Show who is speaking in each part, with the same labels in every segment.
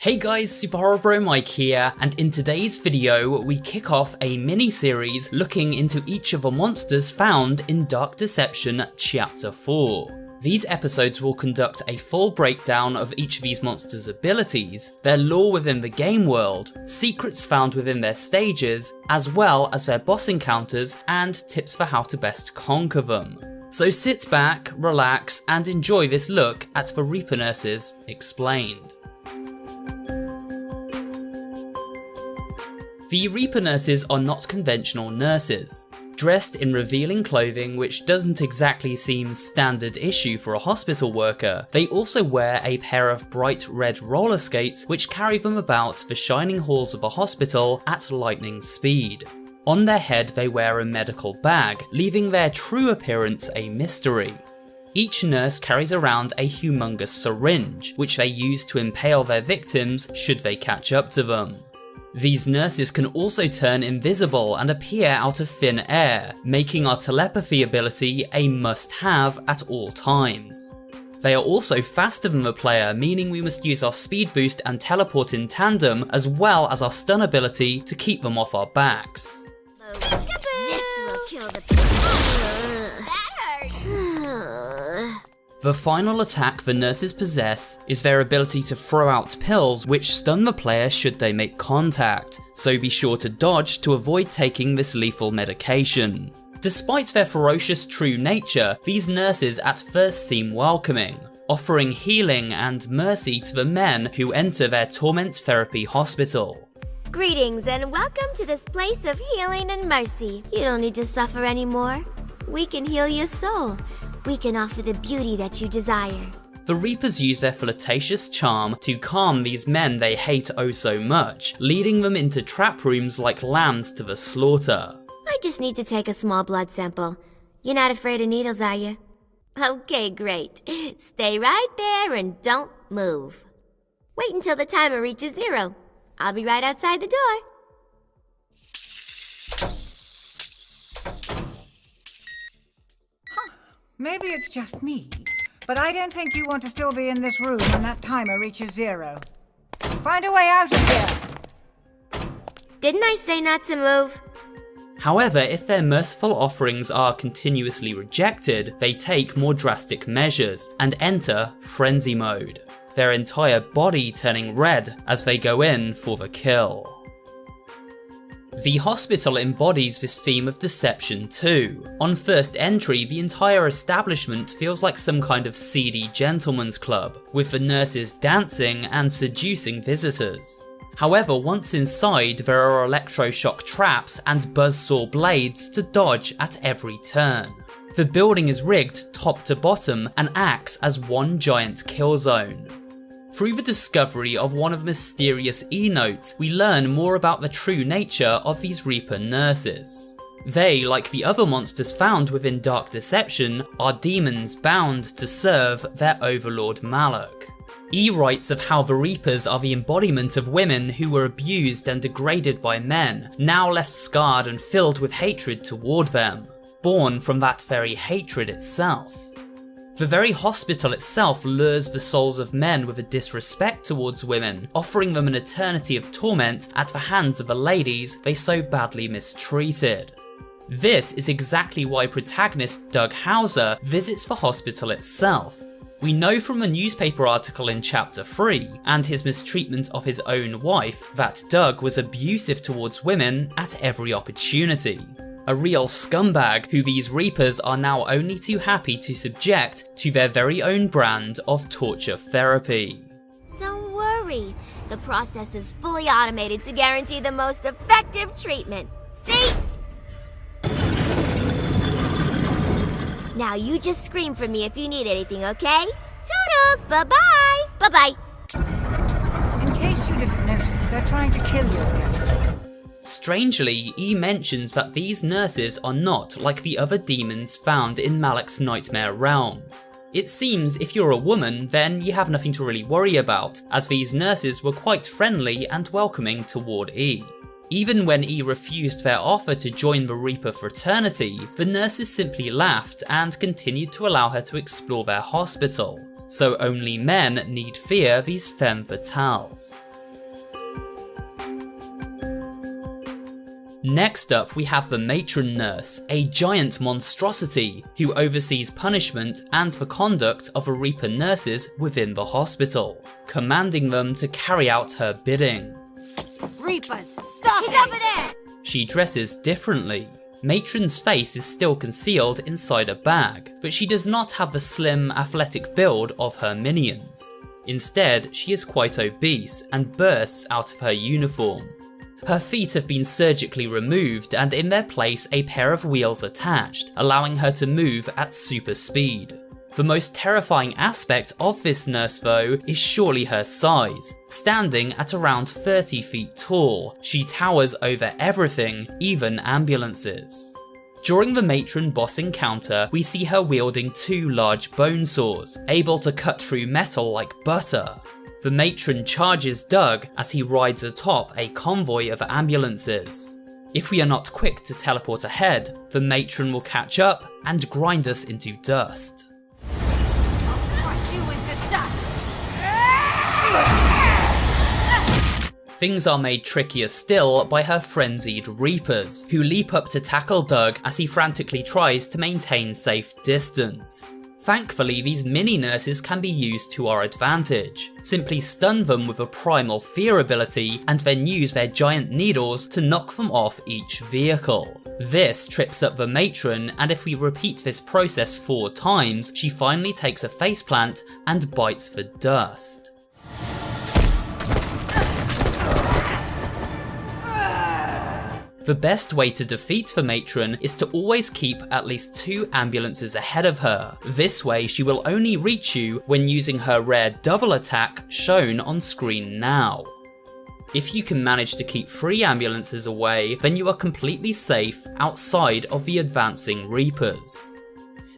Speaker 1: Hey guys, Superhorrorbro Mike here, and in today's video we kick off a mini-series looking into each of the monsters found in Dark Deception Chapter 4. These episodes will conduct a full breakdown of each of these monsters' abilities, their lore within the game world, secrets found within their stages, as well as their boss encounters and tips for how to best conquer them. So sit back, relax, and enjoy this look at the Reaper Nurses Explained. The Reaper Nurses are not conventional nurses. Dressed in revealing clothing which doesn't exactly seem standard issue for a hospital worker, they also wear a pair of bright red roller skates which carry them about the shining halls of a hospital at lightning speed. On their head they wear a medical bag, leaving their true appearance a mystery. Each nurse carries around a humongous syringe, which they use to impale their victims should they catch up to them. These nurses can also turn invisible and appear out of thin air, making our telepathy ability a must-have at all times. They are also faster than the player, meaning we must use our speed boost and teleport in tandem, as well as our stun ability to keep them off our backs.
Speaker 2: This will kill the That hurt!
Speaker 1: The final attack the nurses possess is their ability to throw out pills which stun the player should they make contact, so be sure to dodge to avoid taking this lethal medication. Despite their ferocious true nature, these nurses at first seem welcoming, offering healing and mercy to the men who enter their torment therapy hospital.
Speaker 2: Greetings and welcome to this place of healing and mercy. You don't need to suffer anymore. We can heal your soul. We can offer the beauty that you desire.
Speaker 1: The Reapers use their flirtatious charm to calm these men they hate oh so much, leading them into trap rooms like lambs to the slaughter.
Speaker 2: I just need to take a small blood sample. You're not afraid of needles, are you? Okay, great. Stay right there and don't move. Wait until the timer reaches 0. I'll be right outside the door.
Speaker 3: Maybe it's just me, but I don't think you want to still be in this room when that timer reaches 0. Find a way out of here!
Speaker 2: Didn't I say not to move?
Speaker 1: However, if their merciful offerings are continuously rejected, they take more drastic measures and enter frenzy mode, their entire body turning red as they go in for the kill. The hospital embodies this theme of deception too. On first entry, the entire establishment feels like some kind of seedy gentleman's club, with the nurses dancing and seducing visitors. However, once inside, there are electroshock traps and buzzsaw blades to dodge at every turn. The building is rigged top to bottom and acts as one giant kill zone. Through the discovery of one of the mysterious E-notes, we learn more about the true nature of these Reaper nurses. They, like the other monsters found within Dark Deception, are demons bound to serve their overlord Malak. E writes of how the Reapers are the embodiment of women who were abused and degraded by men, now left scarred and filled with hatred toward them, born from that very hatred itself. The very hospital itself lures the souls of men with a disrespect towards women, offering them an eternity of torment at the hands of the ladies they so badly mistreated. This is exactly why protagonist Doug Hauser visits the hospital itself. We know from a newspaper article in Chapter 3, and his mistreatment of his own wife, that Doug was abusive towards women at every opportunity. A real scumbag who these Reapers are now only too happy to subject to their very own brand of torture therapy.
Speaker 2: Don't worry. The process is fully automated to guarantee the most effective treatment. See? Now you just scream for me if you need anything, okay? Toodles! Bye-bye! Bye-bye!
Speaker 3: In case you didn't notice, they're trying to kill you again.
Speaker 1: Strangely, E mentions that these nurses are not like the other demons found in Malak's nightmare realms. It seems if you're a woman, then you have nothing to really worry about, as these nurses were quite friendly and welcoming toward E. Even when E refused their offer to join the Reaper fraternity, the nurses simply laughed and continued to allow her to explore their hospital, so only men need fear these femme fatales. Next up we have the Matron nurse, a giant monstrosity who oversees punishment and the conduct of the Reaper nurses within the hospital, commanding them to carry out her bidding.
Speaker 4: Reapers, stop
Speaker 2: He's
Speaker 4: it!
Speaker 2: over there!
Speaker 1: She dresses differently. Matron's face is still concealed inside a bag, but she does not have the slim, athletic build of her minions. Instead, she is quite obese and bursts out of her uniform. Her feet have been surgically removed and in their place a pair of wheels attached, allowing her to move at super speed. The most terrifying aspect of this nurse though is surely her size. Standing at around 30 feet tall, she towers over everything, even ambulances. During the Matron boss encounter, we see her wielding 2 large bone saws, able to cut through metal like butter. The Matron charges Doug as he rides atop a convoy of ambulances. If we are not quick to teleport ahead, the Matron will catch up and grind us into dust.
Speaker 4: Crush you into dust!
Speaker 1: Things are made trickier still by her frenzied Reapers, who leap up to tackle Doug as he frantically tries to maintain safe distance. Thankfully, these mini-nurses can be used to our advantage. Simply stun them with a primal fear ability and then use their giant needles to knock them off each vehicle. This trips up the Matron, and if we repeat this process 4 times, she finally takes a faceplant and bites the dust. The best way to defeat the Matron is to always keep at least 2 ambulances ahead of her. This way she will only reach you when using her rare double attack shown on screen now. If you can manage to keep 3 ambulances away, then you are completely safe outside of the advancing Reapers.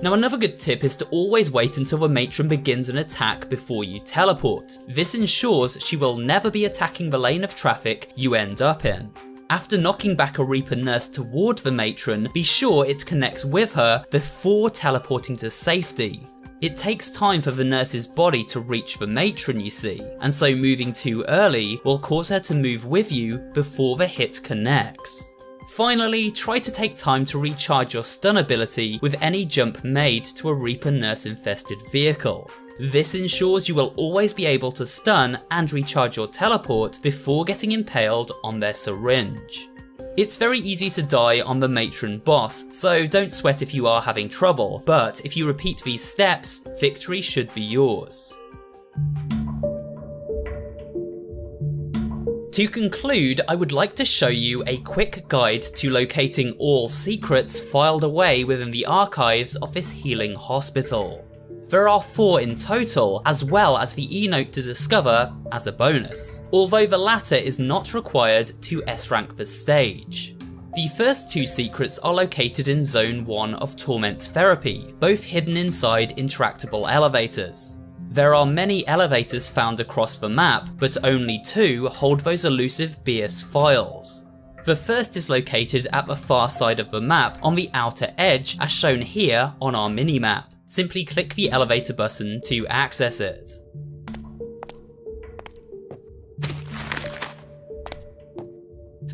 Speaker 1: Now another good tip is to always wait until the Matron begins an attack before you teleport. This ensures she will never be attacking the lane of traffic you end up in. After knocking back a Reaper nurse toward the Matron, be sure it connects with her before teleporting to safety. It takes time for the nurse's body to reach the Matron, you see, and so moving too early will cause her to move with you before the hit connects. Finally, try to take time to recharge your stun ability with any jump made to a Reaper nurse infested vehicle. This ensures you will always be able to stun and recharge your teleport before getting impaled on their syringe. It's very easy to die on the Matron boss, so don't sweat if you are having trouble, but if you repeat these steps, victory should be yours. To conclude, I would like to show you a quick guide to locating all secrets filed away within the archives of this healing hospital. There are 4 in total, as well as the E-note to discover as a bonus, although the latter is not required to S-rank the stage. The first 2 secrets are located in Zone 1 of Torment Therapy, both hidden inside interactable elevators. There are many elevators found across the map, but only 2 hold those elusive BIOS files. The first is located at the far side of the map on the outer edge as shown here on our minimap. Simply click the elevator button to access it.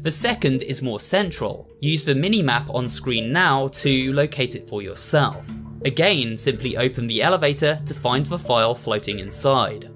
Speaker 1: The second is more central. Use the minimap on screen now to locate it for yourself. Again, simply open the elevator to find the file floating inside.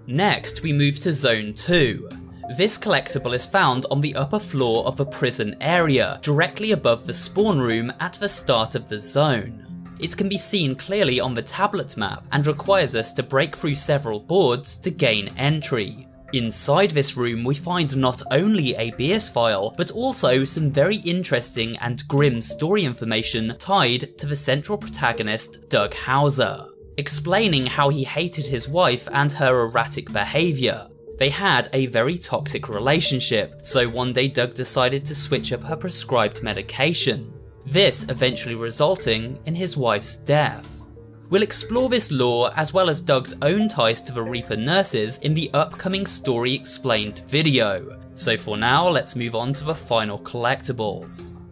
Speaker 1: Next, we move to Zone 2. This collectible is found on the upper floor of the prison area, directly above the spawn room at the start of the zone. It can be seen clearly on the tablet map and requires us to break through several boards to gain entry. Inside this room we find not only a BIOS file, but also some very interesting and grim story information tied to the central protagonist Doug Hauser, explaining how he hated his wife and her erratic behaviour. They had a very toxic relationship, so one day Doug decided to switch up her prescribed medication. This eventually resulting in his wife's death. We'll explore this lore as well as Doug's own ties to the Reaper nurses in the upcoming Story Explained video, so for now let's move on to the final collectibles.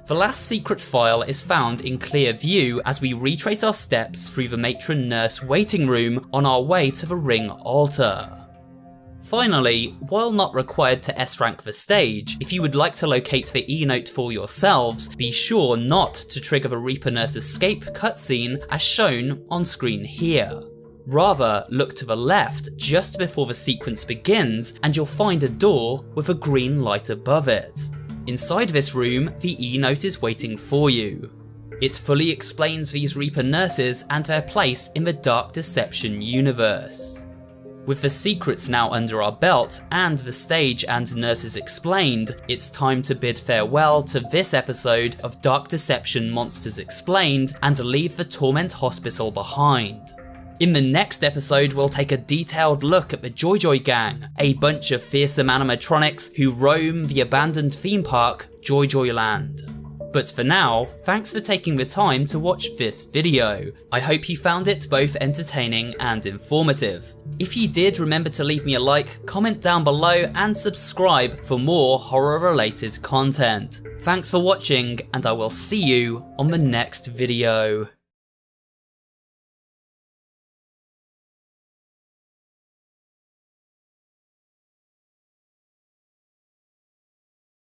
Speaker 1: The last secret file is found in clear view as we retrace our steps through the Matron nurse waiting room on our way to the ring altar. Finally, while not required to S-rank the stage, if you would like to locate the E-note for yourselves, be sure not to trigger the Reaper Nurse escape cutscene as shown on screen here. Rather, look to the left just before the sequence begins and you'll find a door with a green light above it. Inside this room, the E-note is waiting for you. It fully explains these Reaper Nurses and their place in the Dark Deception universe. With the secrets now under our belt and the stage and nurses explained, it's time to bid farewell to this episode of Dark Deception Monsters Explained and leave the Torment Hospital behind. In the next episode, we'll take a detailed look at the Joy Joy Gang, a bunch of fearsome animatronics who roam the abandoned theme park, Joy Joy Land. But for now, thanks for taking the time to watch this video. I hope you found it both entertaining and informative. If you did, remember to leave me a like, comment down below, and subscribe for more horror-related content. Thanks for watching, and I will see you on the next video.